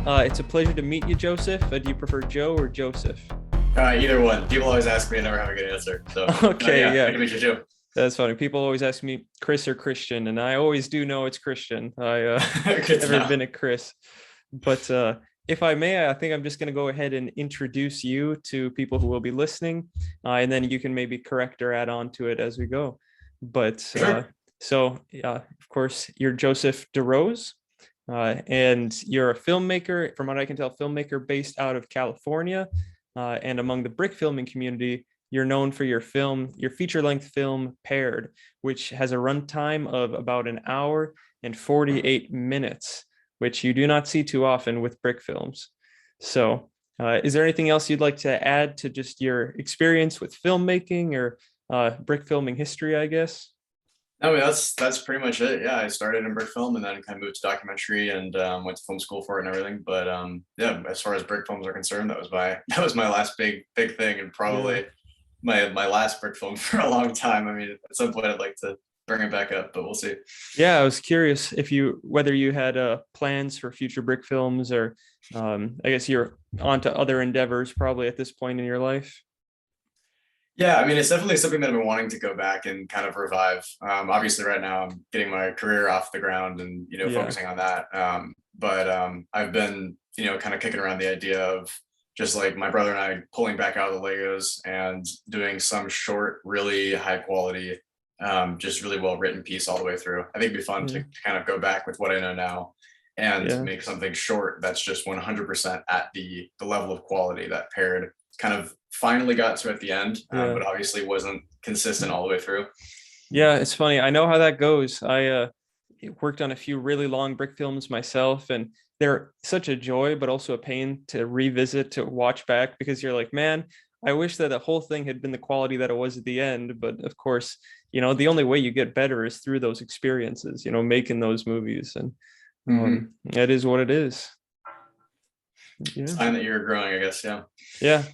It's a pleasure to meet you, Joseph. Do you prefer Joe or Joseph? Either one. People always ask me, I never have a good answer. So, Okay, yeah, good yeah, to meet you too. that's funny. People always ask me Chris or Christian, and I always do know it's Christian. Good to Never know. been a Chris, but if I may, I think I'm just going to go ahead and introduce you to people who will be listening, and then you can maybe correct or add on to it as we go. But Sure. of course, you're Joseph Derose. And you're a filmmaker, from what I can tell, filmmaker based out of California. And among the brick filming community, you're known for your feature-length film Paired, which has a runtime of about an hour and 48 minutes, which you do not see too often with brick films. So, is there anything else you'd like to add to just your experience with filmmaking or brick filming history, I guess? I mean, that's pretty much it. Yeah, I started in brick film and then kind of moved to documentary and went to film school for it and everything. But yeah, as far as brick films are concerned, that was my last big thing and Yeah. probably my last brick film for a long time. I mean, at some point I'd like to bring it back up, but we'll see. Yeah, I was curious if you whether you had plans for future brick films or I guess you're on to other endeavors probably at this point in your life. Yeah, I mean, it's definitely something that I've been wanting to go back and kind of revive. Obviously, right now I'm getting my career off the ground and Yeah. focusing on that. But I've been kind of kicking around the idea of just like my brother and I pulling back out of the Legos and doing some short, really high quality, just really well written piece all the way through. I think it'd be fun Yeah. to kind of go back with what I know now and Yeah. make something short that's just 100% at the level of quality that Paired kind of finally got to at the end, Yeah. but obviously wasn't consistent all the way through. Yeah, it's funny. I know how that goes. I worked on a few really long brick films myself, and they're such a joy, but also a pain to revisit, to watch back, because you're like, man, I wish that the whole thing had been the quality that it was at the end. But of course, the only way you get better is through those experiences, making those movies. And Mm-hmm. it is what it is. Yeah. Sign that you're growing, I guess. Yeah. Yeah.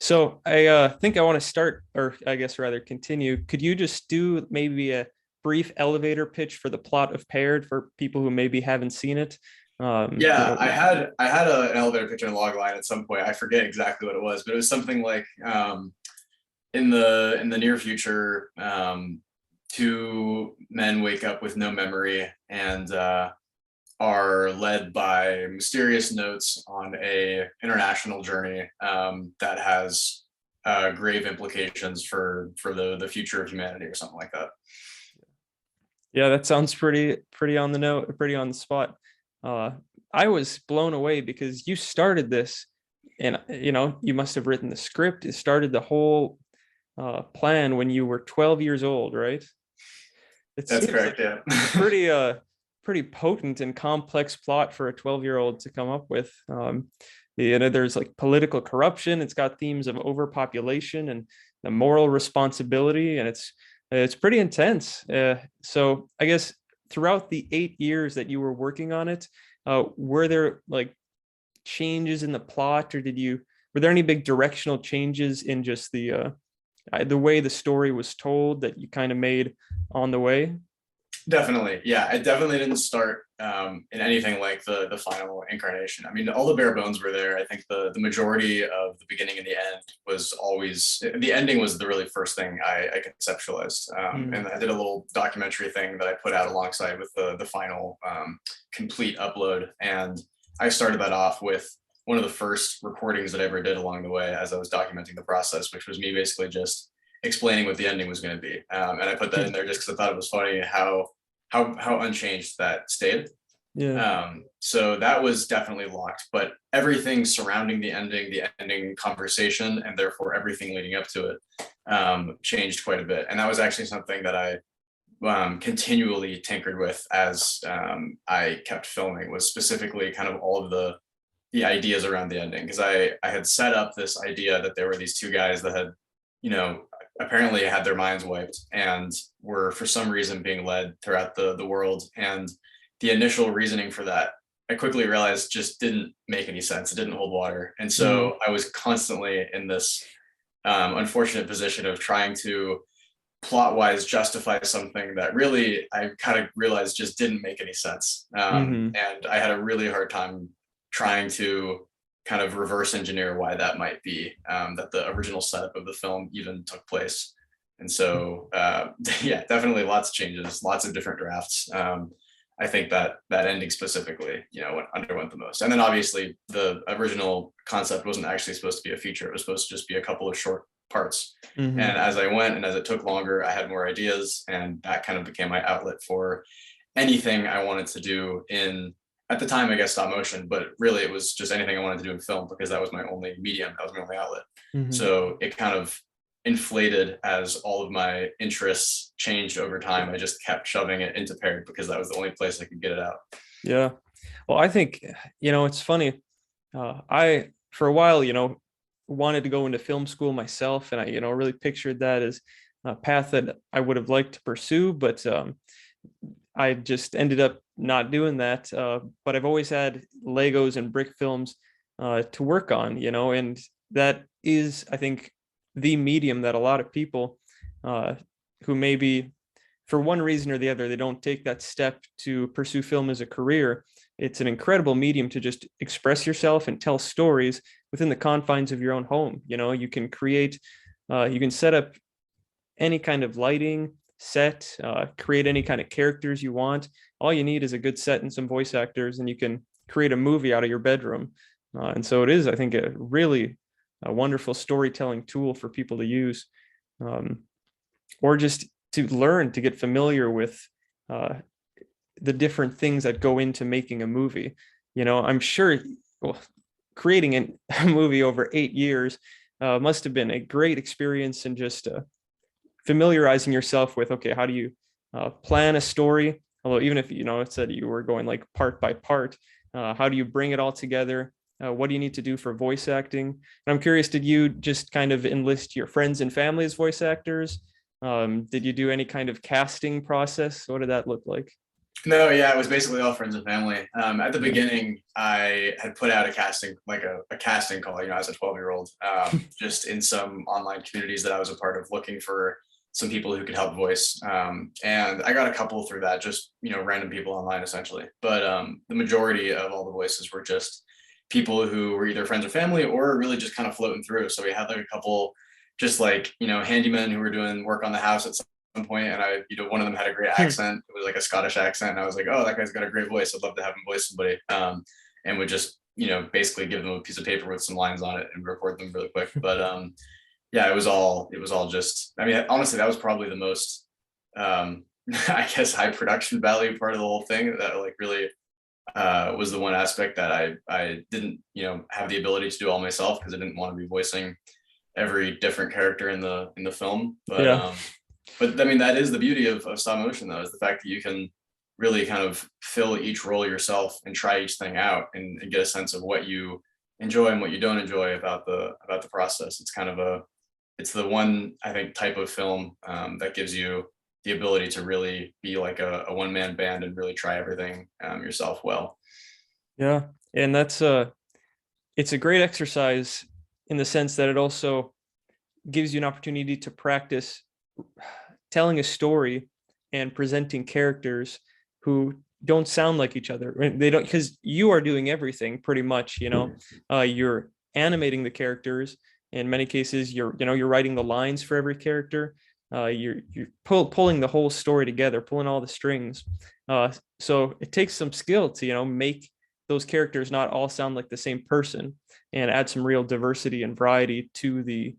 So I think I want to start, or I guess rather continue. Could you just do maybe a brief elevator pitch for the plot of Paired for people who maybe haven't seen it? Yeah, I had an elevator pitch and a log line at some point. I forget exactly what it was, but it was something like in the near future, two men wake up with no memory and are led by mysterious notes on a international journey that has grave implications for the future of humanity or something like that. Yeah, that sounds pretty on the note, pretty on the spot. Uh, I was blown away because you started this, and you must have written the script. It started the whole plan when you were 12 years old, right? It That's seems correct. like Yeah. a pretty potent and complex plot for a 12-year-old to come up with. There's like political corruption. It's got themes of overpopulation and the moral responsibility, and it's pretty intense. So I guess throughout the 8 years that you were working on it, were there like changes in the plot, or were there any big directional changes in just the way the story was told that you kind of made on the way? Definitely. Yeah, it definitely didn't start in anything like the final incarnation. I mean, all the bare bones were there. I think the majority of the beginning and the end was always the ending was the really first thing I conceptualized. Mm. And I did a little documentary thing that I put out alongside with the final complete upload. And I started that off with one of the first recordings that I ever did along the way as I was documenting the process, which was me basically just explaining what the ending was going to be. And I put that in there just because I thought it was funny how unchanged that stayed. Yeah. So that was definitely locked, but everything surrounding the ending conversation, and therefore everything leading up to it, changed quite a bit. And that was actually something that I continually tinkered with as I kept filming, was specifically kind of all of the ideas around the ending, because I had set up this idea that there were these two guys that had you know apparently had their minds wiped and were for some reason being led throughout the world. And the initial reasoning for that, I quickly realized, just didn't make any sense. It didn't hold water. And Mm. so I was constantly in this unfortunate position of trying to plot wise justify something that really I kind of realized just didn't make any sense. Hmm. And I had a really hard time trying to kind of reverse engineer why that might be, that the original setup of the film even took place. And so, yeah, definitely lots of changes, lots of different drafts. I think that that ending specifically, underwent the most. And then obviously the original concept wasn't actually supposed to be a feature. It was supposed to just be a couple of short parts. Mm-hmm. And as I went and as it took longer, I had more ideas, and that kind of became my outlet for anything I wanted to do in, at the time, I guess, stop motion, but really it was just anything I wanted to do in film, because that was my only medium, that was my only outlet. Mm-hmm. So it kind of inflated as all of my interests changed over time. I just kept shoving it into paired because that was the only place I could get it out. Yeah. Well, I think, it's funny. I, for a while, wanted to go into film school myself. And I, really pictured that as a path that I would have liked to pursue, but I just ended up not doing that. But I've always had Legos and brick films to work on, and that is, I think, the medium that a lot of people who maybe for one reason or the other, they don't take that step to pursue film as a career. It's an incredible medium to just express yourself and tell stories within the confines of your own home. You can create, you can set up any kind of lighting, set, create any kind of characters you want. All you need is a good set and some voice actors, and you can create a movie out of your bedroom. And so it is, I think, a wonderful storytelling tool for people to use, or just to learn to get familiar with the different things that go into making a movie. I'm sure creating a movie over 8 years must have been a great experience, and just familiarizing yourself with, okay, how do you plan a story? Although even if, it said you were going like part by part, how do you bring it all together? What do you need to do for voice acting? And I'm curious, did you just kind of enlist your friends and family as voice actors? Did you do any kind of casting process? What did that look like? No, yeah, it was basically all friends and family. At the beginning, I had put out a casting, like a casting call, as a 12-year-old, just in some online communities that I was a part of, looking for some people who could help voice. And I got a couple through that, just, random people online essentially. But the majority of all the voices were just people who were either friends or family, or really just kind of floating through. So we had like a couple, just like, handymen who were doing work on the house at some point, and I, one of them had a great accent. It was like a Scottish accent, and I was like, oh, that guy's got a great voice, I'd love to have him voice somebody. And would just, basically give them a piece of paper with some lines on it and record them really quick. But yeah, it was all just, I mean, honestly, that was probably the most I guess high production value part of the whole thing, that like really was the one aspect that I didn't, have the ability to do all myself, because I didn't want to be voicing every different character in the film. But Yeah. But I mean, that is the beauty of stop motion, though, is the fact that you can really kind of fill each role yourself and try each thing out, and get a sense of what you enjoy and what you don't enjoy about the process. It's kind of it's the one, I think, type of film that gives you the ability to really be like a one-man band and really try everything yourself well. Yeah. And it's a great exercise in the sense that it also gives you an opportunity to practice telling a story and presenting characters who don't sound like each other. They don't, because you are doing everything pretty much, you're animating the characters. In many cases, you're writing the lines for every character. You're pulling the whole story together, pulling all the strings. So it takes some skill to, make those characters not all sound like the same person, and add some real diversity and variety to the,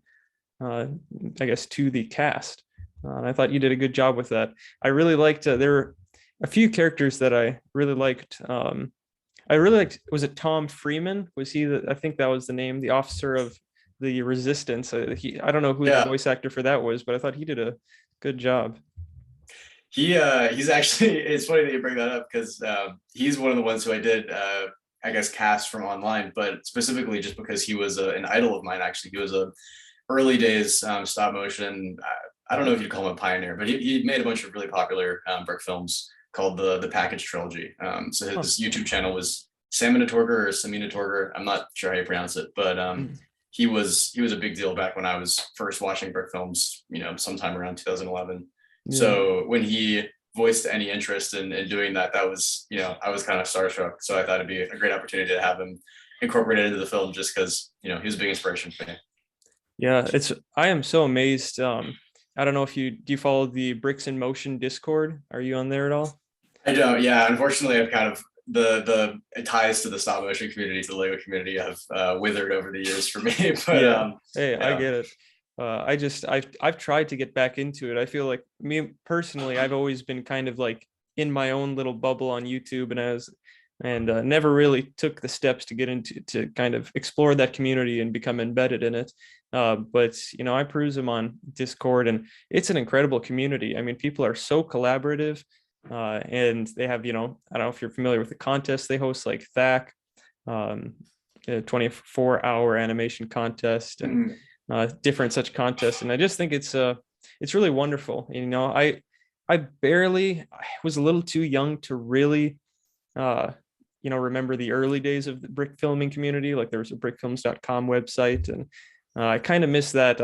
to the cast. And I thought you did a good job with that. I really liked, there were a few characters that I really liked. Was it Tom Freeman? Was he I think that was the name, the officer of the Resistance. I don't know who the voice actor for that was, but I thought he did a good job. He's actually, it's funny that you bring that up, because he's one of the ones who I did I guess cast from online, but specifically just because he was an idol of mine. Actually, he was a early days stop motion, I don't know if you'd call him a pioneer, but he made a bunch of really popular brick films called the Package Trilogy. So his YouTube channel was Saminatorger or Saminatorger. I'm not sure how you pronounce it, but he was a big deal back when I was first watching brick films, sometime around 2011. Yeah. So when he voiced any interest in doing that, that was, I was kind of starstruck. So I thought it'd be a great opportunity to have him incorporated into the film just because, he was a big inspiration for me. Yeah, I am so amazed. I don't know if do you follow the Bricks in Motion Discord? Are you on there at all? I don't, yeah, unfortunately I've kind of, the ties to the stop motion community, to the Lego community, have withered over the years for me. But Yeah. Hey, I yeah. get it. I've tried to get back into it. I feel like, me personally, I've always been kind of like in my own little bubble on YouTube, and never really took the steps to get into to kind of explore that community and become embedded in it. But I peruse them on Discord, and it's an incredible community. I mean, people are so collaborative, and they have, I don't know if you're familiar with the contests they host, like THAC, a 24-hour animation contest, and different such contests. And I just think it's really wonderful. I was a little too young to really remember the early days of the brick filming community. Like, there was a brickfilms.com website, and I kind of miss that.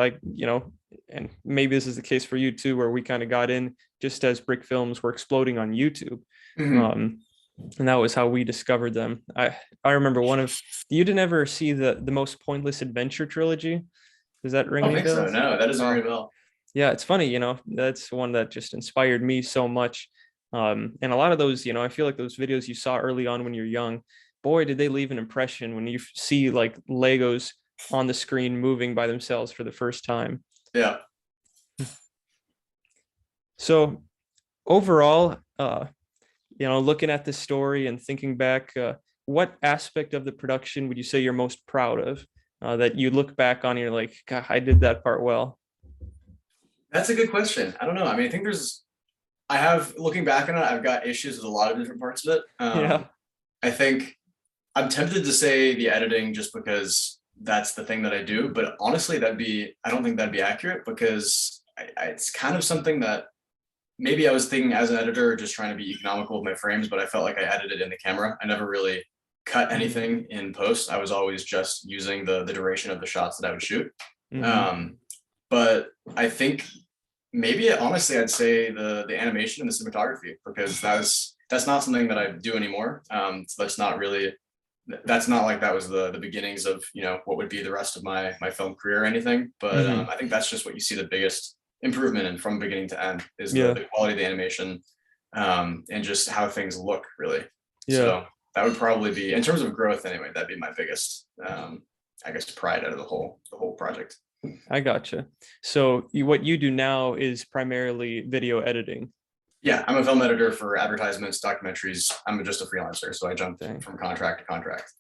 And maybe this is the case for you too, where we kind of got in just as brick films were exploding on YouTube. And that was how we discovered them. I remember you didn't ever see the Most Pointless Adventure trilogy? Does that ring I any don't think so. bells? No, that doesn't Oh, ring a bell. yeah, it's funny, that's one that just inspired me so much. And a lot of those, I feel like those videos you saw early on when you're young, boy, did they leave an impression when you see like Legos on the screen moving by themselves for the first time. Yeah. So overall, looking at the story and thinking back, what aspect of the production would you say you're most proud of, that you look back on and you're like, God, I did that part well? That's a good question. I don't know. I mean, I think looking back on it, I've got issues with a lot of different parts of it. Yeah. I think I'm tempted to say the editing just because that's the thing that I do, but honestly, I don't think that'd be accurate, because it's kind of something that maybe I was thinking as an editor, just trying to be economical with my frames, but I felt like I edited in the camera. I never really cut anything in post. I was always just using the duration of the shots that I would shoot. But I think maybe honestly, I'd say the animation and the cinematography, because that's not something that I do anymore. So that's not like that was the beginnings of what would be the rest of my film career or anything. But I think that's just what you see the biggest improvement in from beginning to end, is the quality of the animation, and just how things look, really. So that would probably be, in terms of growth anyway, that'd be my biggest I guess pride out of the whole project. I gotcha. So what you do now is primarily video editing. Yeah, I'm a film editor for advertisements, documentaries. I'm just a freelancer, so I jump from contract to contract.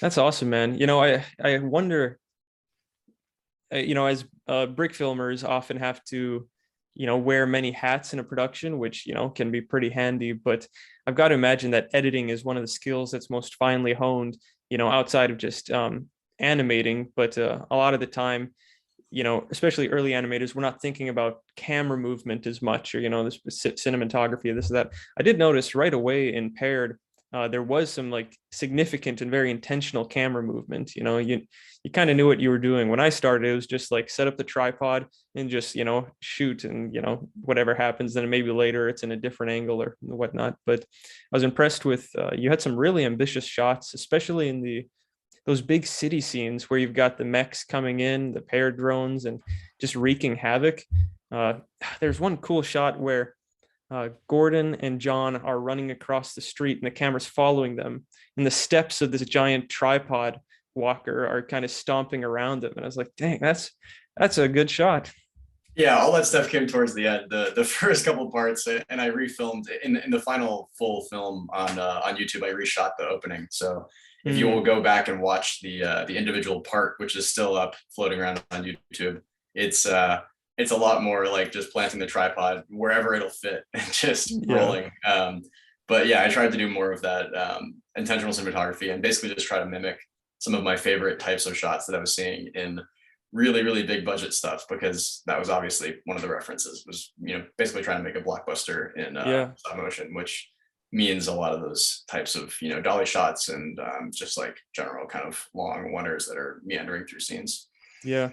That's awesome, man. I wonder, as brick filmers often have to, wear many hats in a production, which, can be pretty handy. But I've got to imagine that editing is one of the skills that's most finely honed, outside of just animating. But a lot of the time, especially early animators, we're not thinking about camera movement as much, or, this cinematography, this, that. I did notice right away in Paired, there was some like significant and very intentional camera movement. You kind of knew what you were doing. When I started, it was just like set up the tripod and just, shoot, and, whatever happens, then maybe later it's in a different angle or whatnot. But I was impressed with, you had some really ambitious shots, especially in those big city scenes where you've got the mechs coming in, the paired drones, and just wreaking havoc. There's one cool shot where Gordon and John are running across the street and the camera's following them, and the steps of this giant tripod walker are kind of stomping around them. And I was like, dang, that's a good shot. Yeah, all that stuff came towards the end, the first couple parts, and I refilmed in the final full film on YouTube. I reshot the opening, so if you will go back and watch the individual part, which is still up floating around on YouTube, it's a lot more like just planting the tripod wherever it'll fit and just rolling. But yeah, I tried to do more of that intentional cinematography, and basically just try to mimic some of my favorite types of shots that I was seeing in really, really big budget stuff, because that was obviously one of the references, was, basically trying to make a blockbuster in stop motion, which means a lot of those types of, dolly shots and just like general kind of long wonders that are meandering through scenes. Yeah,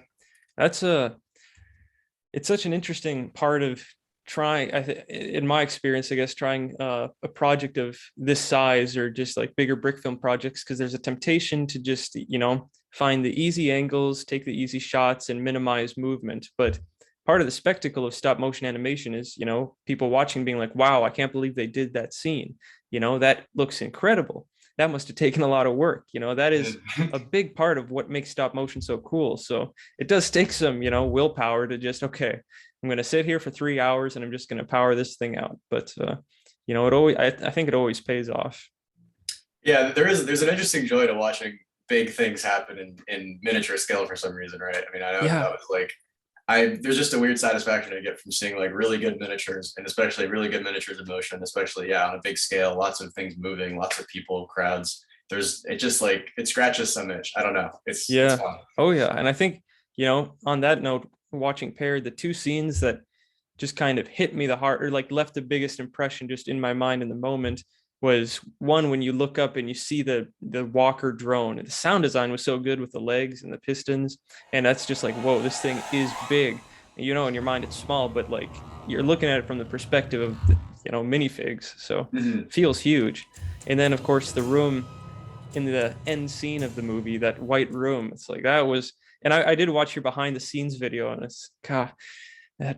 it's such an interesting part of in my experience, I guess, trying a project of this size or just like bigger brick film projects, because there's a temptation to just, find the easy angles, take the easy shots, and minimize movement. But part of the spectacle of stop motion animation is, people watching being like, wow, I can't believe they did that scene. That looks incredible. That must have taken a lot of work. That is a big part of what makes stop motion so cool. So it does take some, willpower to just, okay, I'm going to sit here for 3 hours and I'm just going to power this thing out. But, I think it always pays off. Yeah, there's an interesting joy to watching big things happen in miniature scale for some reason, right? I mean, I know that was like, there's just a weird satisfaction I get from seeing like really good miniatures, and especially really good miniatures in motion, especially on a big scale, lots of things moving, lots of people, crowds. It just like, it scratches some itch. I don't know. It's fun. Oh yeah. And I think, on that note, watching Paired, the two scenes that just kind of hit me the heart, or like left the biggest impression just in my mind in the moment, was one when you look up and you see the Walker drone. The sound design was so good with the legs and the pistons, and that's just like, whoa, this thing is big. In your mind it's small, but like you're looking at it from the perspective of minifigs, so it feels huge. And then of course the room in the end scene of the movie, that white room, it's like that was, and I did watch your behind the scenes video, and it's, God, I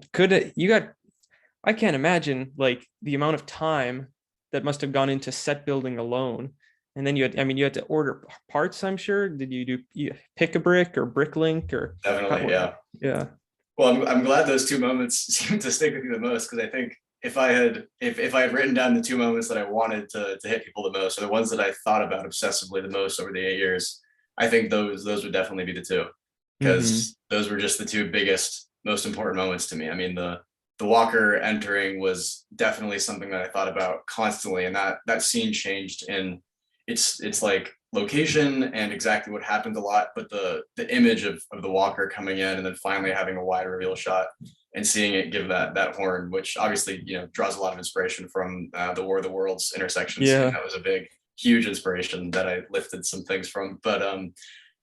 can't imagine like the amount of time that must have gone into set building alone. And then you had to order parts, I'm sure. Did you pick a brick or Bricklink or? Definitely, yeah. Yeah. Well, I'm glad those two moments seem to stick with you the most, because I think if I had written down the two moments that I wanted to hit people the most, or the ones that I thought about obsessively the most over the 8 years, I think those would definitely be the two, because those were just the two biggest, most important moments to me. I mean, the Walker entering was definitely something that I thought about constantly, and that scene changed in it's like location and exactly what happened a lot, but the image of the Walker coming in and then finally having a wide reveal shot and seeing it give that horn, which obviously draws a lot of inspiration from the War of the Worlds intersections. Yeah, that was a big, huge inspiration that I lifted some things from, but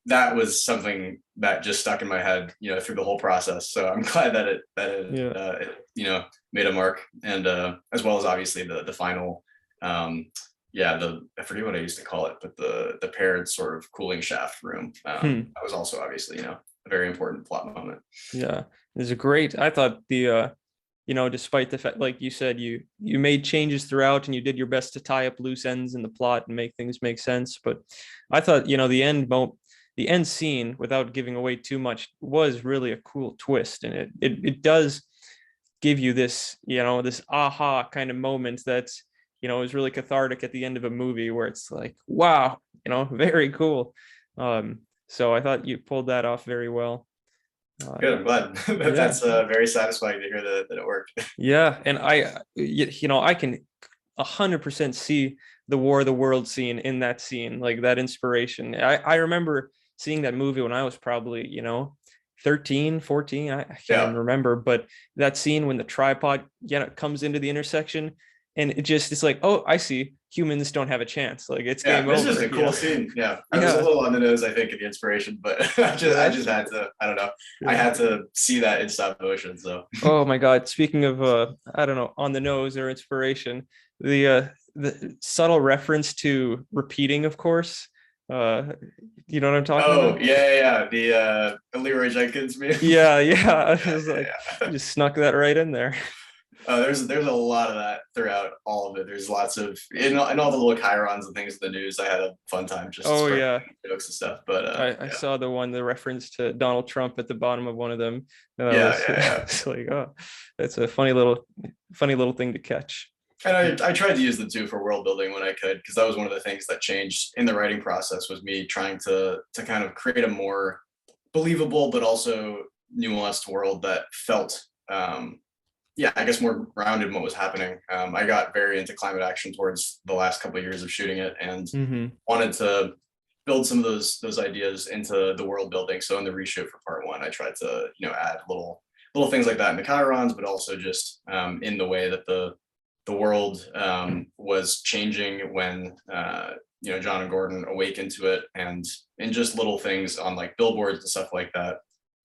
that was something that just stuck in my head, through the whole process. So I'm glad that it made a mark, and as well as obviously the final, I forget what I used to call it, but the paired sort of cooling shaft room. That was also obviously, a very important plot moment. Yeah, it was great. I thought despite the fact, like you said, you made changes throughout and you did your best to tie up loose ends in the plot and make things make sense. But I thought, the end scene, without giving away too much, was really a cool twist, and it does give you this this aha kind of moment that's is really cathartic at the end of a movie, where it's like, wow, very cool. So I thought you pulled that off very well. Good, I'm glad. That's very satisfying to hear that it worked. Yeah, and I can 100% see the War of the World scene in that scene, like that inspiration. I remember seeing that movie when I was probably 13, 14, I can't even remember, but that scene when the tripod comes into the intersection, and it's like, oh, I see, humans don't have a chance, like it's game over. It's just a cool scene. I was a little on the nose, I think, of the inspiration, but I just had to, I don't know, I had to see that in stop motion. So oh my God, speaking of I don't know, on the nose or inspiration, the subtle reference to repeating, of course, you know what I'm talking about? The Leroy Jenkins meme. I was like, you just snuck that right in there. There's a lot of that throughout all of it. There's lots of in all the little chirons and things in the news. I had a fun time just jokes and stuff. But I saw the reference to Donald Trump at the bottom of one of them. It's like, oh, that's a funny little thing to catch. And I tried to use them too for world building when I could, because that was one of the things that changed in the writing process, was me trying to kind of create a more believable but also nuanced world that felt I guess more grounded in what was happening. I got very into climate action towards the last couple of years of shooting it, and wanted to build some of those ideas into the world building. So in the reshoot for part one, I tried to add little things like that in the chirons, but also just in the way that the world was changing when John and Gordon awakened to it, and in just little things on like billboards and stuff like that,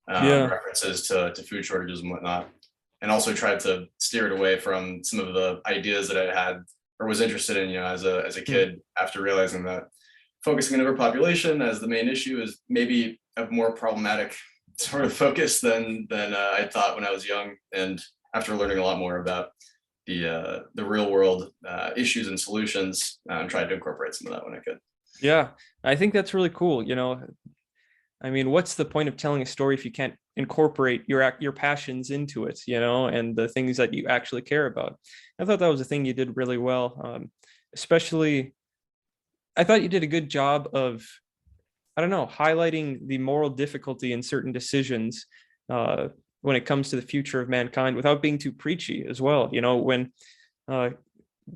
references to food shortages and whatnot. and also tried to steer it away from some of the ideas that I had or was interested in, as a kid, after realizing that focusing on overpopulation as the main issue is maybe a more problematic sort of focus than I thought when I was young. And after learning a lot more about the real world issues and solutions, tried to incorporate some of that when I could. Yeah, I think that's really cool. I mean, what's the point of telling a story if you can't incorporate your passions into it, and the things that you actually care about? I thought that was a thing you did really well. Especially, I thought you did a good job of, I don't know, highlighting the moral difficulty in certain decisions when it comes to the future of mankind without being too preachy as well. When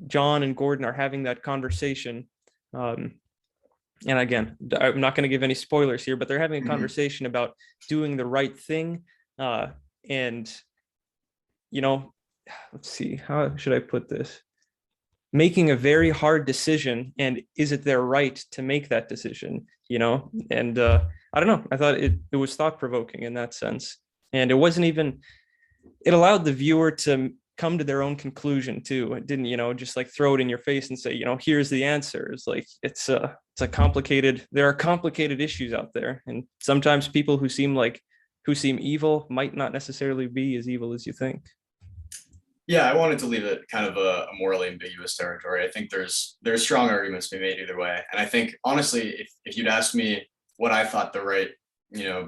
John and Gordon are having that conversation, and again, I'm not going to give any spoilers here, but they're having a conversation about doing the right thing. And, let's see, how should I put this? Making a very hard decision, and is it their right to make that decision? And I don't know, I thought it was thought-provoking in that sense. And it wasn't even, it allowed the viewer to come to their own conclusion too. It didn't, just like throw it in your face and say, here's the answer. It's like, it's a complicated, there are complicated issues out there. And sometimes people who seem evil might not necessarily be as evil as you think. Yeah, I wanted to leave it kind of a morally ambiguous territory. I think there's strong arguments to be made either way. And I think, honestly, if you'd asked me what I thought the right,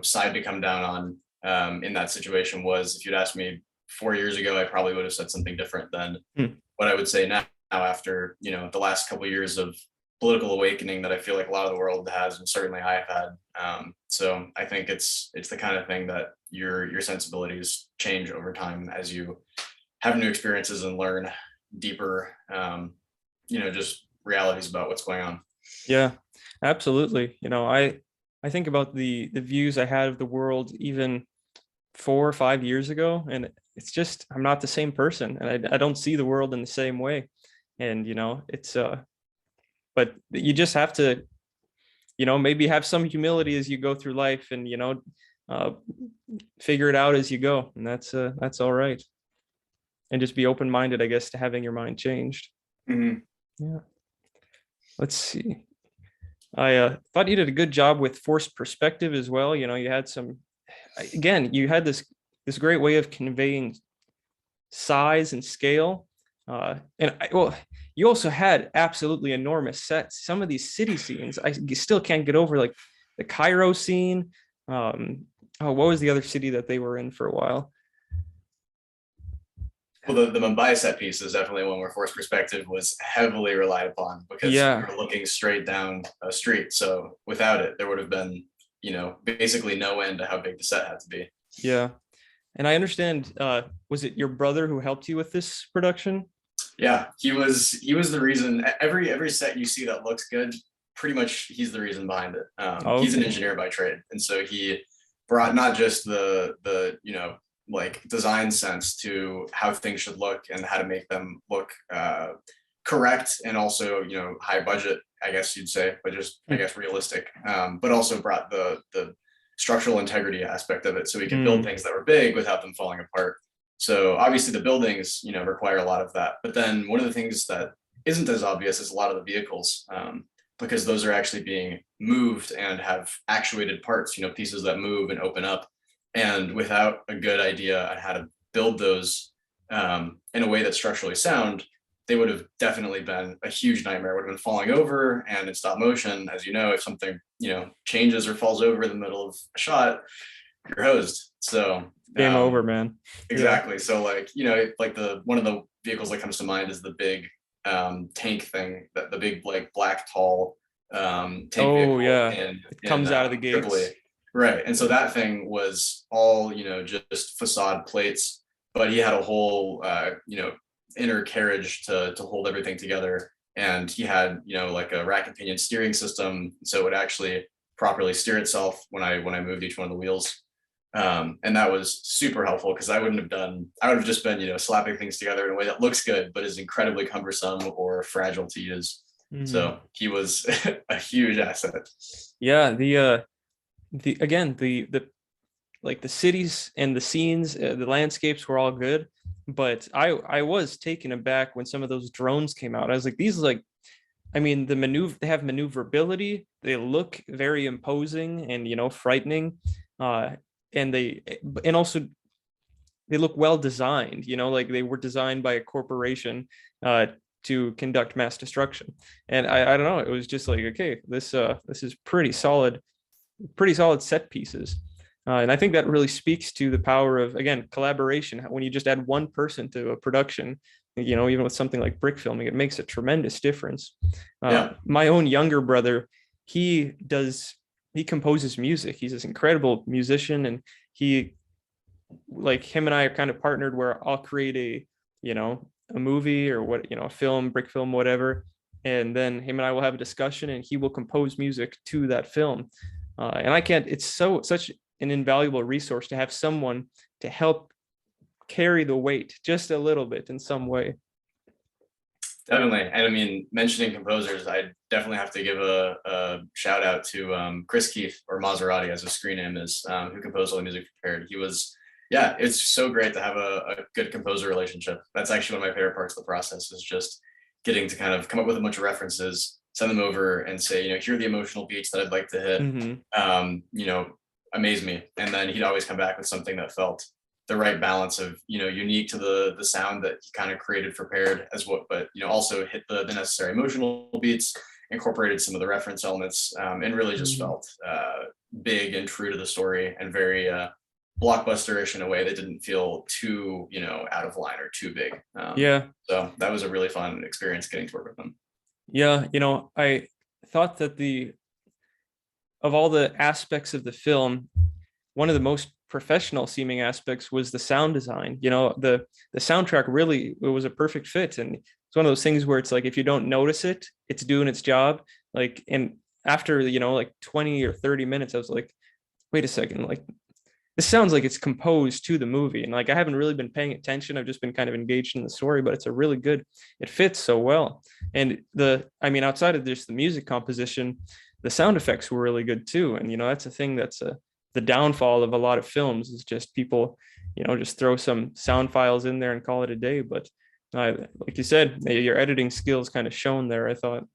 side to come down on in that situation was, if you'd asked me 4 years ago, I probably would have said something different than what I would say now after, the last couple of years of political awakening that I feel like a lot of the world has, and certainly I have had. So I think it's the kind of thing that your sensibilities change over time as you have new experiences and learn deeper, just realities about what's going on. Yeah, absolutely. I think about the views I had of the world even 4 or 5 years ago, and it's just, I'm not the same person, and I don't see the world in the same way. And it's but you just have to maybe have some humility as you go through life, and figure it out as you go, and that's all right. And just be open-minded, I guess, to having your mind changed. Yeah, let's see, I thought you did a good job with forced perspective as well. You had you had this great way of conveying size and scale, you also had absolutely enormous sets. Some of these city scenes I still can't get over, like the Cairo scene. What was the other city that they were in for a while? Well, the Mumbai set piece is definitely one where forced perspective was heavily relied upon, because we were looking straight down a street. So without it, there would have been, basically no end to how big the set had to be. Yeah. And I understand, was it your brother who helped you with this production? Yeah, he was the reason. Every set you see that looks good, pretty much he's the reason behind it. He's an engineer by trade. And so he brought not just the like design sense to how things should look and how to make them look correct, and also high budget, I guess you'd say, but just I guess realistic, but also brought the structural integrity aspect of it, so we could build things that were big without them falling apart. So obviously the buildings require a lot of that, but then one of the things that isn't as obvious is a lot of the vehicles, because those are actually being moved and have actuated parts, pieces that move and open up. And without a good idea on how to build those in a way that's structurally sound, they would have definitely been a huge nightmare. Would have been falling over, and in stop motion, as you know, if something changes or falls over in the middle of a shot, you're hosed. So game over, man. Exactly. Yeah. So like like one of the vehicles that comes to mind is the big tank thing, that the big like black tall tank vehicle. Yeah, it comes out of the gates. Tripoli. Right. And so that thing was all, just facade plates, but he had a whole, inner carriage to hold everything together. And he had, like a rack and pinion steering system. So it would actually properly steer itself when I moved each one of the wheels. And that was super helpful, because I would have just been, slapping things together in a way that looks good, but is incredibly cumbersome or fragile to use. So he was a huge asset. Yeah. The like the cities and the scenes, the landscapes were all good, but I was taken aback when some of those drones came out. I was like, these like, I mean, they have maneuverability. They look very imposing and, frightening. Uh, and also they look well designed, like they were designed by a corporation to conduct mass destruction. And I don't know, it was just like, okay, this is pretty solid set pieces. And I think that really speaks to the power of, again, collaboration. When you just add one person to a production, even with something like brick filming, it makes a tremendous difference. Yeah. My own younger brother, he composes music. He's this incredible musician, and him and I are kind of partnered where I'll create a movie or a film, brick film, whatever. And then him and I will have a discussion, and he will compose music to that film. And it's such an invaluable resource to have someone to help carry the weight just a little bit in some way. Definitely. And I mean, mentioning composers, I definitely have to give a shout out to Chris Keith, or Maserati as his screen name is, who composed all the music prepared. It's so great to have a good composer relationship. That's actually one of my favorite parts of the process, is just getting to kind of come up with a bunch of references, send them over and say, here are the emotional beats that I'd like to hit. Mm-hmm. Amaze me. And then he'd always come back with something that felt the right balance of, unique to the sound that he kind of created for Paired but also hit the necessary emotional beats, incorporated some of the reference elements, and really just felt big and true to the story, and very blockbuster-ish in a way that didn't feel too, out of line or too big. So that was a really fun experience getting to work with them. Yeah. I thought that of all the aspects of the film, one of the most professional seeming aspects was the sound design. The soundtrack really, it was a perfect fit. And it's one of those things where it's like, if you don't notice it, it's doing its job. Like, and after, like 20 or 30 minutes, I was like, wait a second, like, this sounds like it's composed to the movie. And like, I haven't really been paying attention. I've just been kind of engaged in the story, but it fits so well. And outside of just the music composition, the sound effects were really good too. And, that's a thing that's the downfall of a lot of films, is just people, just throw some sound files in there and call it a day. But like you said, your editing skills kind of shown there, I thought.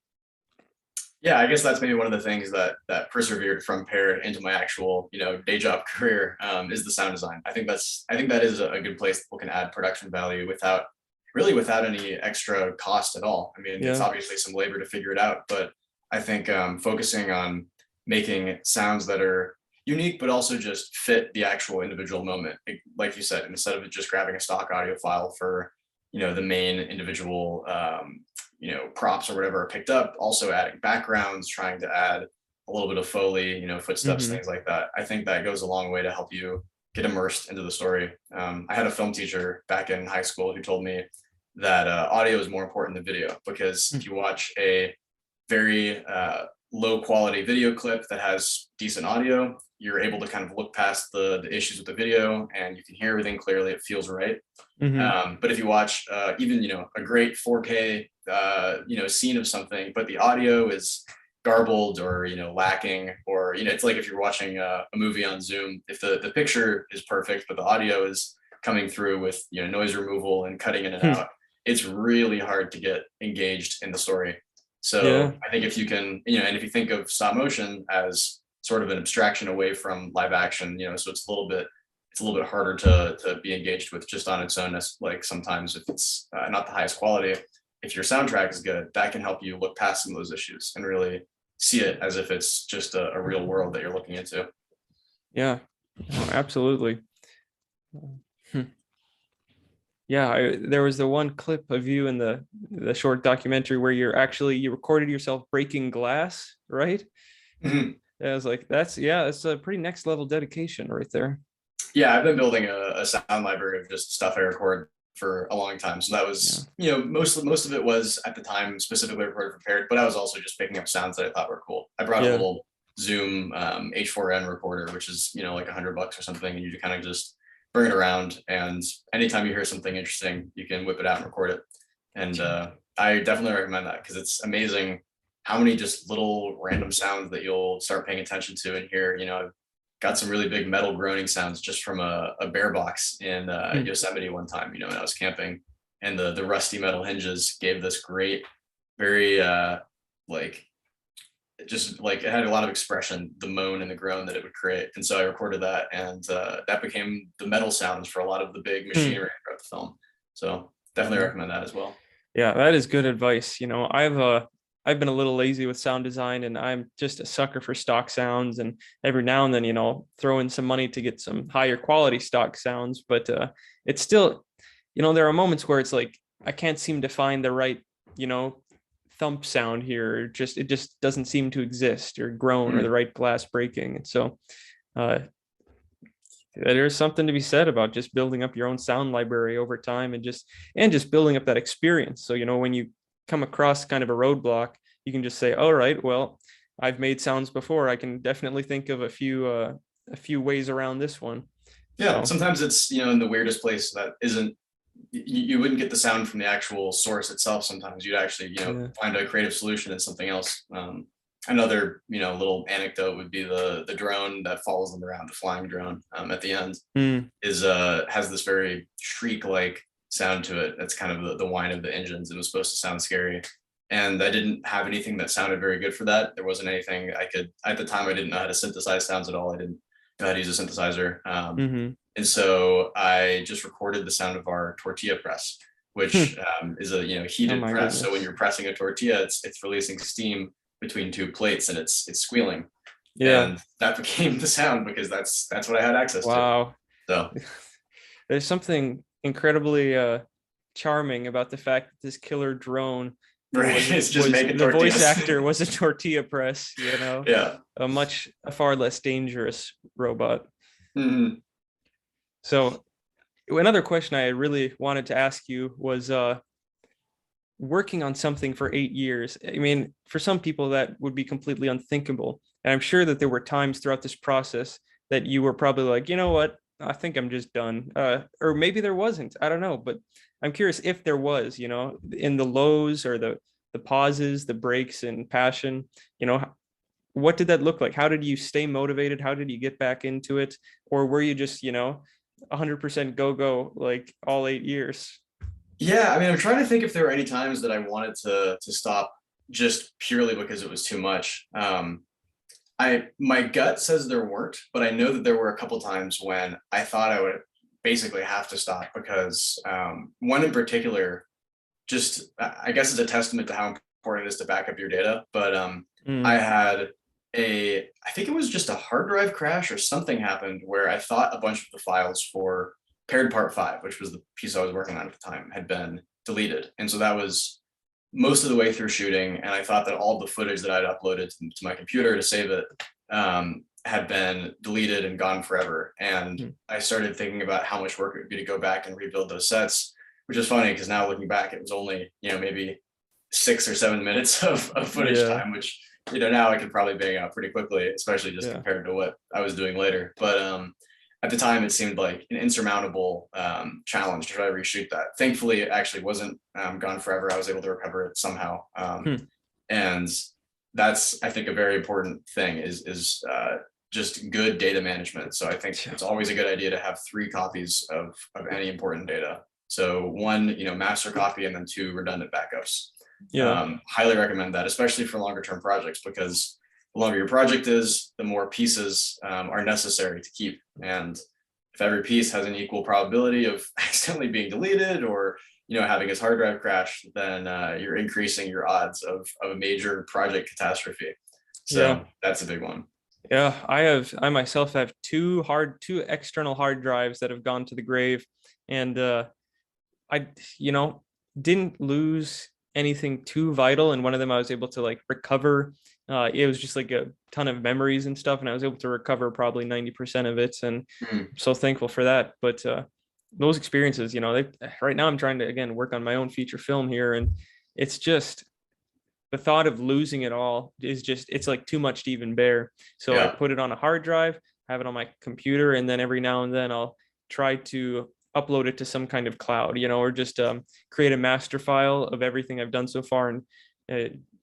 Yeah, I guess that's maybe one of the things that persevered from Paired into my actual, day job career, is the sound design. I think that is a good place that people can add production value without any extra cost at all. I mean, It's obviously some labor to figure it out, but I think focusing on making sounds that are unique, but also just fit the actual individual moment. Like you said, instead of just grabbing a stock audio file for, the main individual, props or whatever are picked up, also adding backgrounds, trying to add a little bit of Foley, footsteps, things like that. I think that goes a long way to help you get immersed into the story. I had a film teacher back in high school who told me that audio is more important than video, because if you watch a very low quality video clip that has decent audio, you're able to kind of look past the issues with the video, and you can hear everything clearly. It feels right. But if you watch even a great 4K scene of something, but the audio is garbled or lacking, or it's like if you're watching a movie on Zoom, if the picture is perfect but the audio is coming through with noise removal and cutting in and out, it's really hard to get engaged in the story. So I think if you can, and if you think of stop motion as sort of an abstraction away from live action, so it's a little bit harder to be engaged with just on its own. As like sometimes if it's not the highest quality, if your soundtrack is good, that can help you look past some of those issues and really see it as if it's just a real world that you're looking into. Yeah, absolutely. Yeah, there was the one clip of you in the short documentary where you recorded yourself breaking glass, right? I was like, that's a pretty next level dedication right there. Yeah, I've been building a sound library of just stuff I record for a long time. So that was, most of it was at the time specifically recorded for Paired, but I was also just picking up sounds that I thought were cool. I brought a little Zoom H4n recorder, which is, like $100 or something, and you kind of just bring it around, and anytime you hear something interesting, you can whip it out and record it. And I definitely recommend that, because it's amazing how many just little random sounds that you'll start paying attention to and hear. I've got some really big metal groaning sounds just from a bear box in Hmm. Yosemite one time, when I was camping, and the rusty metal hinges gave this great, very like just like it had a lot of expression, the moan and the groan that it would create. And so I recorded that, and that became the metal sounds for a lot of the big Hmm. machinery throughout the film. So definitely recommend that as well. Yeah, that is good advice. I've been a little lazy with sound design, and I'm just a sucker for stock sounds, and every now and then, throw in some money to get some higher quality stock sounds, but it's still, there are moments where it's like I can't seem to find the right, you know, thump sound here. Or it just doesn't seem to exist, or groan, or the Mm. right glass breaking. And so uh there's something to be said about just building up your own sound library over time, and just building up that experience. So when you come across kind of a roadblock, you can just say, all right, well, I've made sounds before, I can definitely think of a few ways around this one. Yeah, So sometimes it's in the weirdest place that isn't you wouldn't get the sound from the actual source itself. Sometimes you'd actually yeah. find a creative solution in something else. Another little anecdote would be the drone that follows them around, the flying drone at the end Mm, is has this very shriek like sound to it. That's kind of the whine of the engines. It was supposed to sound scary, and I didn't have anything that sounded very good for that. There wasn't anything I could at the time. I didn't know how to synthesize sounds at all. I didn't know how to use a synthesizer. hmm. And so I just recorded the sound of our tortilla press, which is a Oh heated my press. So when goodness. you're pressing a tortilla, it's releasing steam between two plates, and it's squealing. Yeah. And that became the sound because that's what I had access to. Wow. So There's something incredibly charming about the fact that this killer drone right, it's just was making the voice tortillas. actor was a tortilla press, Yeah. a far less dangerous robot. Mhm. So another question I really wanted to ask you was working on something for 8 years. I mean, for some people that would be completely unthinkable. And I'm sure that there were times throughout this process that you were probably like, you know what, I think I'm just done. Or maybe there wasn't. I don't know. But I'm curious if there was, in the lows, or the pauses, the breaks in passion, what did that look like? How did you stay motivated? How did you get back into it? Or were you just, 100% go like all 8 years? Yeah, I mean, I'm trying to think if there were any times that I wanted to stop just purely because it was too much. My gut says there weren't, but I know that there were a couple times when I thought I would basically have to stop because one in particular, just I guess is a testament to how important it is to back up your data. But I Mm, had I think it was just a hard drive crash or something happened where I thought a bunch of the files for Paired Part 5, which was the piece I was working on at the time, had been deleted. And so that was most of the way through shooting. And I thought that all the footage that I'd uploaded to my computer to save it had been deleted and gone forever. And mm, I started thinking about how much work it would be to go back and rebuild those sets, which is funny because now looking back, it was only, maybe 6 or 7 minutes of footage yeah, time, which now I could probably bang out pretty quickly, especially just yeah, compared to what I was doing later. But at the time, it seemed like an insurmountable challenge to try to reshoot that. Thankfully, it actually wasn't gone forever. I was able to recover it somehow, hmm, and that's I think a very important thing is just good data management. So I think yeah, it's always a good idea to have 3 copies of any important data. So one, master copy, and then 2 redundant backups. yeah, Highly recommend that, especially for longer term projects, because the longer your project is, the more pieces are necessary to keep. And if every piece has an equal probability of accidentally being deleted or having its hard drive crash, then you're increasing your odds of a major project catastrophe. yeah, So that's a big one. yeah. I myself have two external hard drives that have gone to the grave, and I, you know, didn't lose anything too vital. And one of them I was able to like recover. It was just like a ton of memories and stuff, and I was able to recover probably 90% of it. And Mm, I'm so thankful for that. But those experiences, right now I'm trying to again work on my own feature film here, and it's just the thought of losing it all is just it's like too much to even bear. So I yeah. put it on a hard drive, have it on my computer, and then every now and then I'll try to upload it to some kind of cloud, or just create a master file of everything I've done so far, and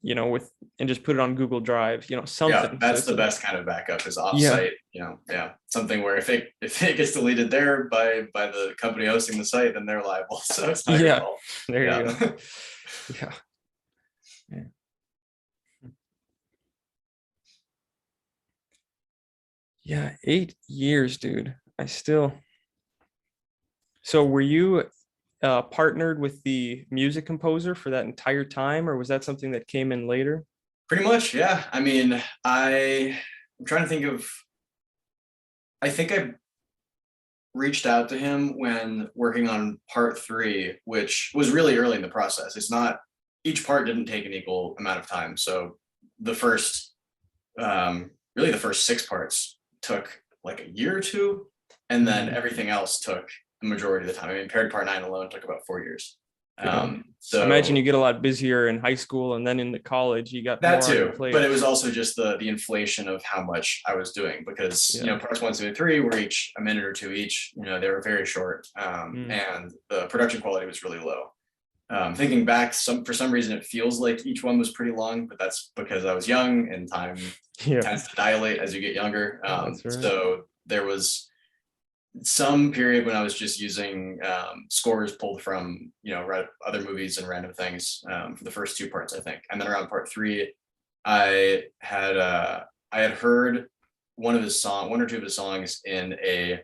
with, and just put it on Google Drive, Yeah, something. So that's it's the like, best kind of backup is yeah, offsite, yeah, something where if it gets deleted there by the company hosting the site, then they're liable. So it's not your yeah, fault. there you go. Yeah. Yeah. Yeah. Yeah, 8 years, dude. So were you partnered with the music composer for that entire time, or was that something that came in later? Pretty much, yeah. I mean, I'm trying to think of, I think I reached out to him when working on part three, which was really early in the process. It's not, each part didn't take an equal amount of time. So the first, really the first six parts took like a year or two, and then Mhm. everything else took the majority of the time. I mean, paired part nine alone took about 4 years. Yeah. I imagine you So get a lot busier in high school, and then in the college, you got that more on your too, but plate. it was also just the inflation of how much I was doing, because Yeah. parts one, two, and three were each a minute or two each. They were very short, Mm. and the production quality was really low. Thinking back, for some reason it feels like each one was pretty long, but that's because I was young and time Yeah, tends to dilate as you get younger. that's right. So there was some period when I was just using scores pulled from other movies and random things for the first two parts, I think, and then around part three, I had heard one or two of his songs in a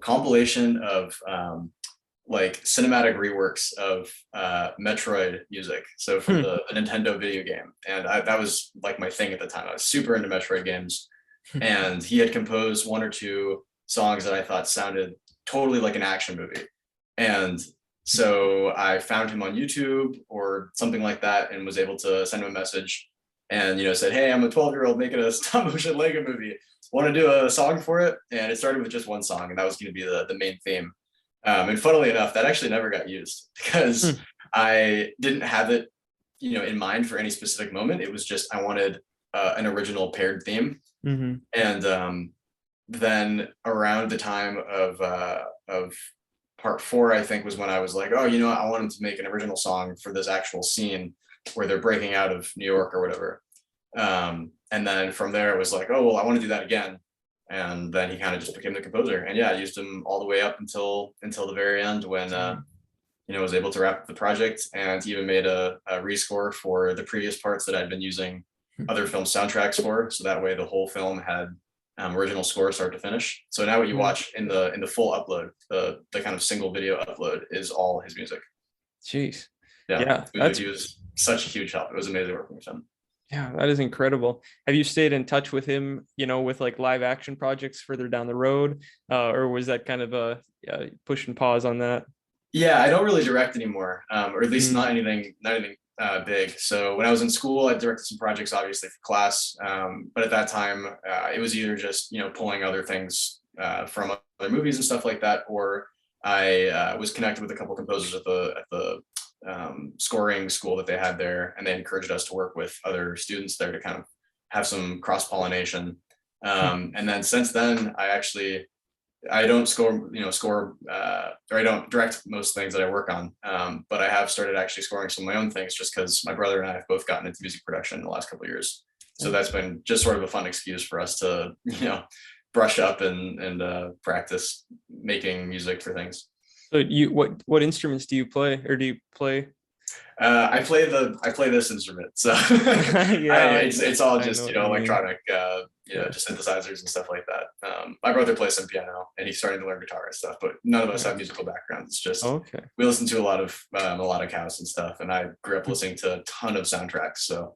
compilation of like cinematic reworks of Metroid music. So for Hmm. the Nintendo video game, and that was like my thing at the time. I was super into Metroid games, and he had composed one or two songs that I thought sounded totally like an action movie. And so I found him on YouTube or something like that and was able to send him a message and said, "Hey, I'm a 12-year-old making a stop motion Lego movie. Want to do a song for it?" And it started with just one song, and that was going to be the main theme. And funnily enough, that actually never got used because Hmm. I didn't have it, in mind for any specific moment. It was just I wanted an original paired theme. Mhm. And then around the time of part four, I think, was when I was like, oh, I want him to make an original song for this actual scene where they're breaking out of New York or whatever. And then from there, it was like, oh, well, I want to do that again. And then he kind of just became the composer. And yeah, I used him all the way up until the very end when was able to wrap up the project, and even made a rescore for the previous parts that I'd been using other film soundtracks for. So that way the whole film had original score start to finish. So now what you Mm. watch in the full upload, the kind of single video upload, is all his music. Jeez. Yeah, Yeah, he was such a huge help. It was amazing working with him. that is incredible. Have you stayed in touch with him, with like live action projects further down the road, or was that kind of a push and pause on that? Yeah, I don't really direct anymore, or at least Mm. not anything big. So when I was in school, I directed some projects, obviously for class, but at that time, it was either just pulling other things from other movies and stuff like that, or I was connected with a couple composers at the scoring school that they had there, and they encouraged us to work with other students there to kind of have some cross pollination. And then since then, I don't or I don't direct most things that I work on. But I have started actually scoring some of my own things just because my brother and I have both gotten into music production in the last couple of years. So that's been just sort of a fun excuse for us to, brush up and practice making music for things. So what instruments do you play, or do you play? I play this instrument, so Yeah, it's all I know just what you mean. electronic, Yeah. just synthesizers and stuff like that. My brother plays some piano and he's starting to learn guitar and stuff, but none of us have musical backgrounds. It's just Okay. we listen to a lot of melodic house and stuff, and I grew up listening to a ton of soundtracks, so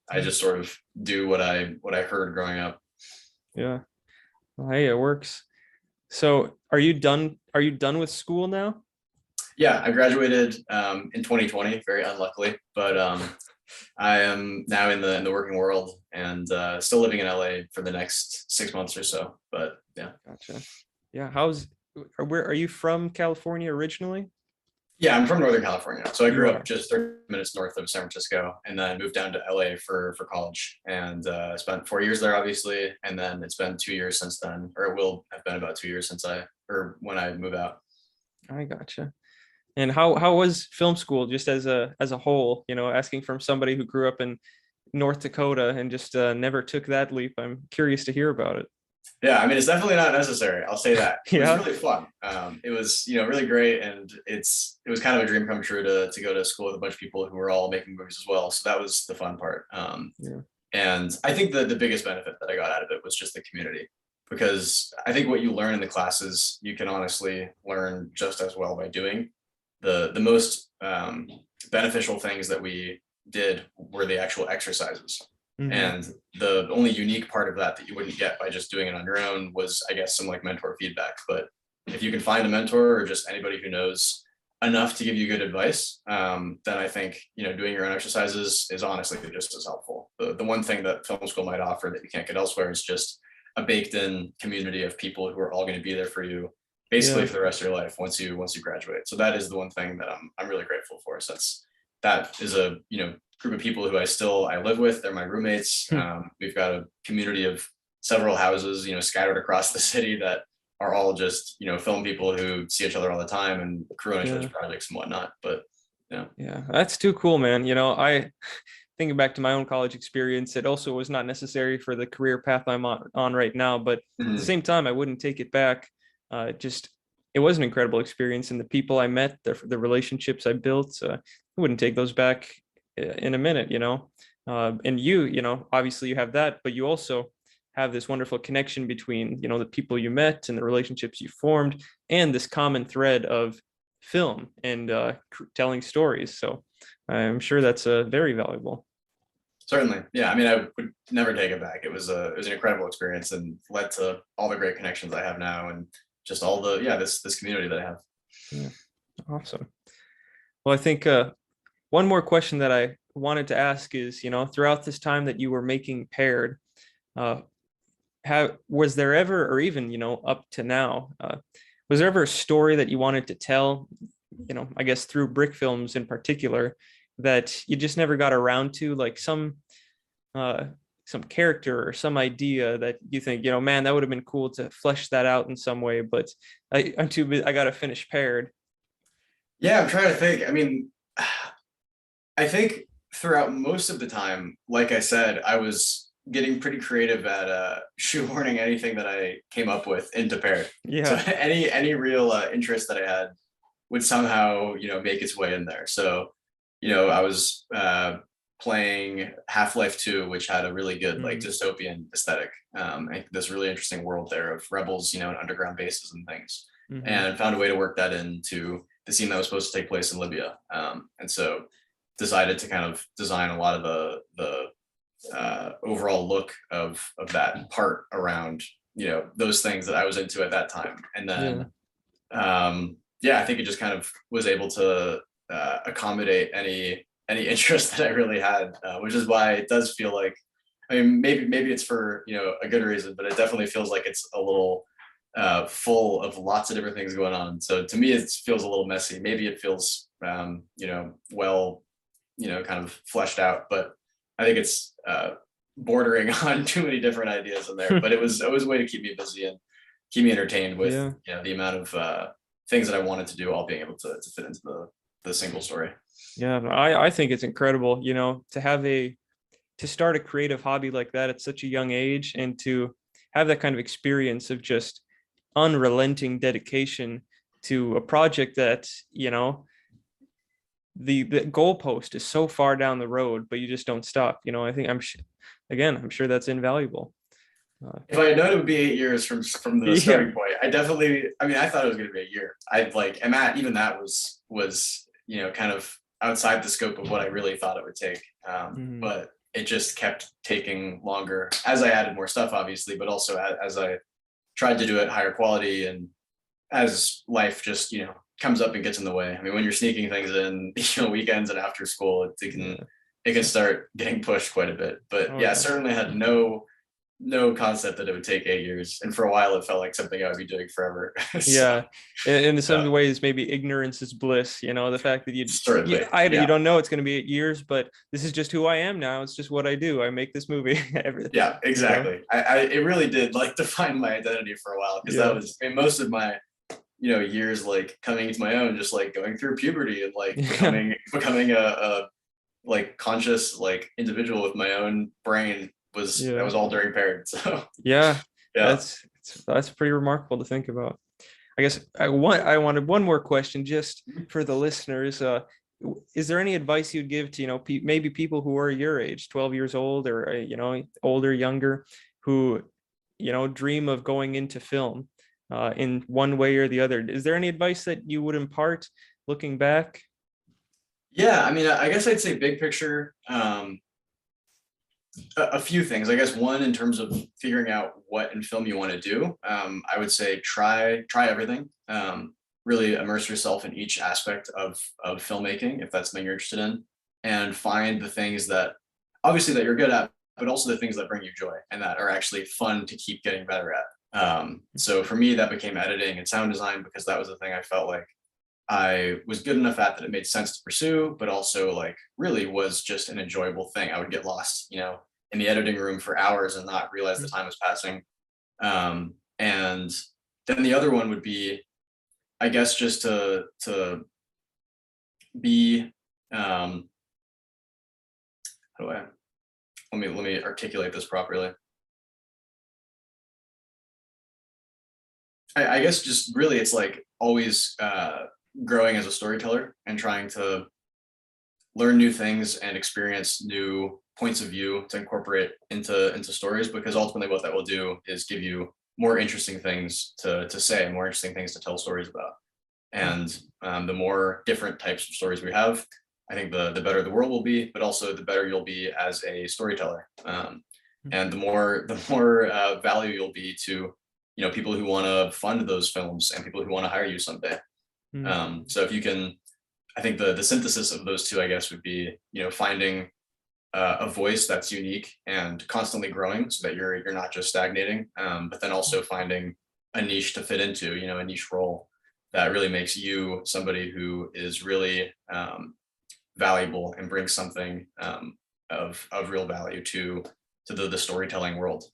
I just sort of do what I heard growing up. Yeah. Well, hey, it works. So are you done? Are you done with school now? Yeah, I graduated in 2020, very unluckily, but I am now in the working world and still living in LA for the next 6 months or so. But yeah, Gotcha. Yeah. Where are you from, California originally? yeah, I'm from Northern California, so I You grew up are. just 30 minutes north of San Francisco, and then moved down to LA for college, and spent 4 years there, obviously, and then it's been 2 years since then, or it will have been about 2 years since when I move out. I gotcha. And how was film school just as a whole, asking from somebody who grew up in North Dakota and just never took that leap. I'm curious to hear about it. Yeah, I mean, it's definitely not necessary. I'll say that. It was Yeah. really fun. It was, really great, and it was kind of a dream come true to go to school with a bunch of people who were all making movies as well. So that was the fun part. Yeah. And I think the biggest benefit that I got out of it was just the community, because I think what you learn in the classes, you can honestly learn just as well by doing. The most beneficial things that we did were the actual exercises. Mm-hmm. And the only unique part of that you wouldn't get by just doing it on your own was, I guess, some like mentor feedback. But if you can find a mentor or just anybody who knows enough to give you good advice, then I think, doing your own exercises is honestly just as helpful. The one thing that film school might offer that you can't get elsewhere is just a baked in community of people who are all going to be there for you basically for the rest of your life once you graduate. So that is the one thing that I'm really grateful for, since that is a group of people who I live with. They're my roommates. We've got a community of several houses, scattered across the city that are all just, film people who see each other all the time and crew on each other's projects and whatnot. But yeah, that's too cool, man. I thinking back to my own college experience, it also was not necessary for the career path I'm on right now, but at the same time, I wouldn't take it back. It was an incredible experience, and the people I met, the relationships I built, I wouldn't take those back in a minute, and obviously you have that, but you also have this wonderful connection between, the people you met and the relationships you formed, and this common thread of film and telling stories. So I'm sure that's very valuable. Certainly. Yeah. I mean, I would never take it back. It was an incredible experience and led to all the great connections I have now, and just all this community that I have. Yeah. Awesome. Well, I think one more question that I wanted to ask is, throughout this time that you were making Paired, was there ever, or even, up to now, was there ever a story that you wanted to tell, I guess through Brickfilms in particular, that you just never got around to, like some character or some idea that you think, man, that would have been cool to flesh that out in some way, but I'm too busy. I got to finish Paired. Yeah, I'm trying to think. I mean, I think throughout most of the time, like I said, I was getting pretty creative at shoehorning anything that I came up with into Paired. Yeah. So any real interest that I had would somehow, make its way in there. So, I was playing Half-Life 2, which had a really good like dystopian aesthetic, and this really interesting world there of rebels, and underground bases and things, and found a way to work that into the scene that was supposed to take place in Libya. And so decided to kind of design a lot of the overall look of that part around, those things that I was into at that time. And then, I think it just kind of was able to accommodate any interest that I really had, which is why it does feel like, I mean, maybe it's for, a good reason, but it definitely feels like it's a little full of lots of different things going on. So to me, it feels a little messy. Maybe it feels, well, kind of fleshed out, but I think it's bordering on too many different ideas in there. But it was always a way to keep me busy and keep me entertained with the amount of things that I wanted to do, all being able to fit into the single story. Yeah, I think it's incredible, to start a creative hobby like that at such a young age, and to have that kind of experience of just unrelenting dedication to a project that, the goalpost is so far down the road, but you just don't stop. I think I'm sure that's invaluable. If I had known it would be 8 years from the starting point, I thought it was going to be a year. And that, even that was, kind of outside the scope of what I really thought it would take. But it just kept taking longer as I added more stuff, obviously, but also as I tried to do it higher quality, and as life just, comes up and gets in the way. I mean, when you're sneaking things in, weekends and after school, it can start getting pushed quite a bit. But certainly had no concept that it would take 8 years, and for a while it felt like something I would be doing forever. So, in some ways, maybe ignorance is bliss. The fact that you don't know it's going to be 8 years, but this is just who I am now. It's just what I do. I make this movie. Yeah, exactly. It really did define my identity for a while, because that was most of my years coming into my own, just going through puberty and becoming a like conscious like individual with my own brain was that Yeah. was all during Parent. So Yeah. yeah. That's pretty remarkable to think about. I guess I wanted one more question just for the listeners. Is there any advice you'd give to, maybe people who are your age, 12 years old, or, older, younger, who, dream of going into film in one way or the other? Is there any advice that you would impart looking back? Yeah, I mean, I guess I'd say big picture, a few things. I guess one, in terms of figuring out what in film you want to do, I would say try everything. Really immerse yourself in each aspect of filmmaking if that's something you're interested in, and find the things that obviously that you're good at, but also the things that bring you joy and that are actually fun to keep getting better at. So for me, that became editing and sound design, because that was the thing I felt like I was good enough at that it made sense to pursue, but also like really was just an enjoyable thing. I would get lost, in the editing room for hours and not realize the time was passing. And then the other one would be, I guess, just to be how do I let me articulate this properly. I guess just really it's like always growing as a storyteller and trying to learn new things and experience new points of view to incorporate into stories, because ultimately what that will do is give you more interesting things to say, more interesting things to tell stories about. And the more different types of stories we have, I think the better the world will be, but also the better you'll be as a storyteller. And the more value you'll be to people who want to fund those films and people who want to hire you someday. So if you can, I think the synthesis of those two, I guess, would be finding a voice that's unique and constantly growing, so that you're not just stagnating, but then also finding a niche to fit into, a niche role that really makes you somebody who is really valuable and brings something of real value to the storytelling world.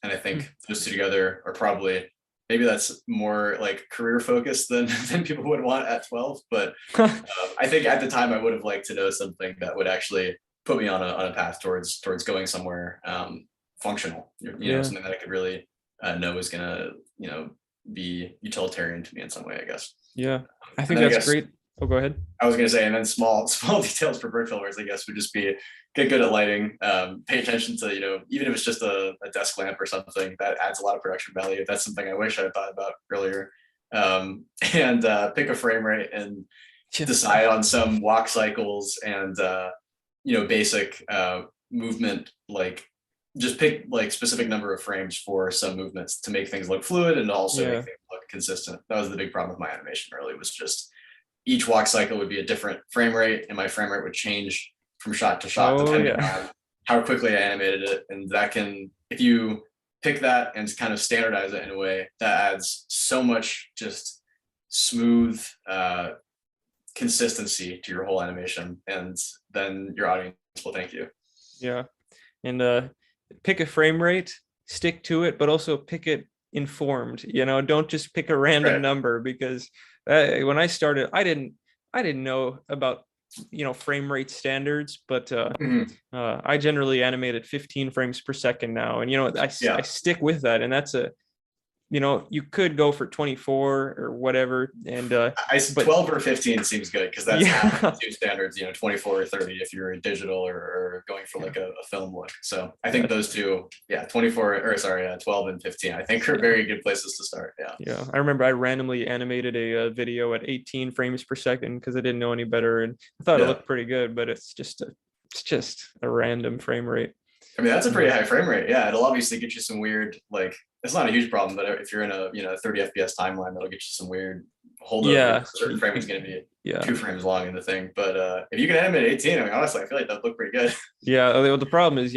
And I think those two together are probably, maybe that's more like career focused than people would want at 12. But I think at the time I would have liked to know something that would actually put me on a path towards going somewhere functional, Yeah. something that I could really know is gonna, be utilitarian to me in some way, I guess. Yeah. I And think then I that's guess great. Oh, go ahead. I was gonna say, and then small details for brickfilmers, I guess, would just be get good at lighting, pay attention to, even if it's just a desk lamp or something, that adds a lot of production value. That's something I wish I had thought about earlier. And pick a frame rate and decide on some walk cycles and basic movement, like just pick like specific number of frames for some movements to make things look fluid and also make things look consistent. That was the big problem with my animation early, was just each walk cycle would be a different frame rate, and my frame rate would change from shot to shot depending on how quickly I animated it. And that can, if you pick that and kind of standardize it in a way, that adds so much just smooth consistency to your whole animation, and then your audience will thank you. Yeah. And pick a frame rate, stick to it, but also pick it informed. Don't just pick a random number, because when I started, I didn't know about frame rate standards, but I generally animate at 15 frames per second now, and I stick with that, and that's you could go for 24 or whatever, and but 12 or 15 seems good, because that's half two standards, 24 or 30 if you're in digital or going for like a film look. So I think those two, 12 and 15, I think are very good places to start. Yeah, I remember I randomly animated a video at 18 frames per second because I didn't know any better, and I thought it looked pretty good, but it's just a random frame rate. I mean, that's a pretty high frame rate. Yeah, it'll obviously get you some weird, like, it's not a huge problem, but if you're in a 30 FPS timeline, that'll get you some weird holdover. Yeah, a certain frame is going to be 2 2 frames long in the thing. But if you can animate 18, I mean, honestly, I feel like that look pretty good. Yeah, the problem is,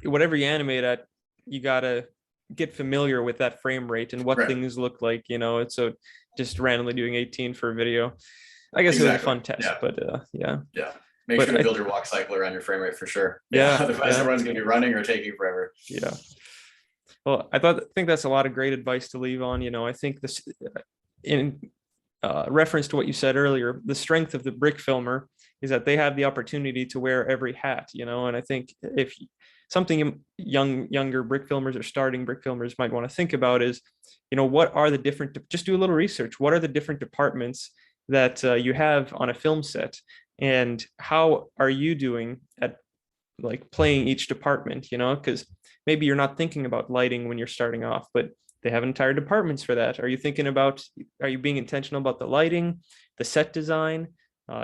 whatever you animate at, you gotta get familiar with that frame rate and what things look like. It's so just randomly doing 18 for a video, I guess it was a fun test, but yeah. Make sure to build your walk cycle around your frame rate for sure. Yeah. Otherwise, everyone's going to be running or taking forever. Yeah. Well, I think that's a lot of great advice to leave on. I think this, in reference to what you said earlier, the strength of the brick filmer is that they have the opportunity to wear every hat, and I think if something younger brick filmers or starting brick filmers might want to think about is, what are the different, just do a little research. What are the different departments that you have on a film set, and how are you doing at like playing each department, because maybe you're not thinking about lighting when you're starting off, but they have entire departments for that. Are you being intentional about the lighting, the set design,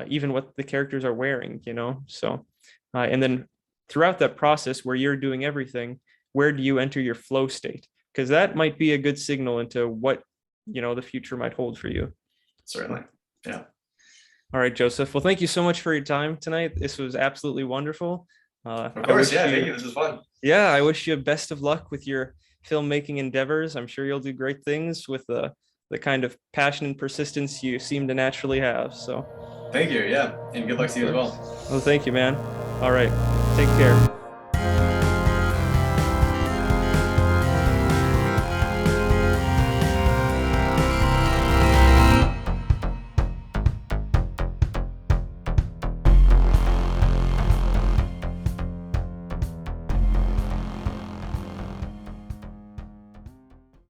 even what the characters are wearing, So, and then throughout that process where you're doing everything, where do you enter your flow state? Because that might be a good signal into what, the future might hold for you. Certainly. Yeah. All right, Joseph. Well, thank you so much for your time tonight. This was absolutely wonderful. Of course. Yeah. Thank you. This was fun. Yeah. I wish you best of luck with your filmmaking endeavors. I'm sure you'll do great things with the kind of passion and persistence you seem to naturally have. So thank you. Yeah. And good luck to you as well. Well, thank you, man. All right. Take care.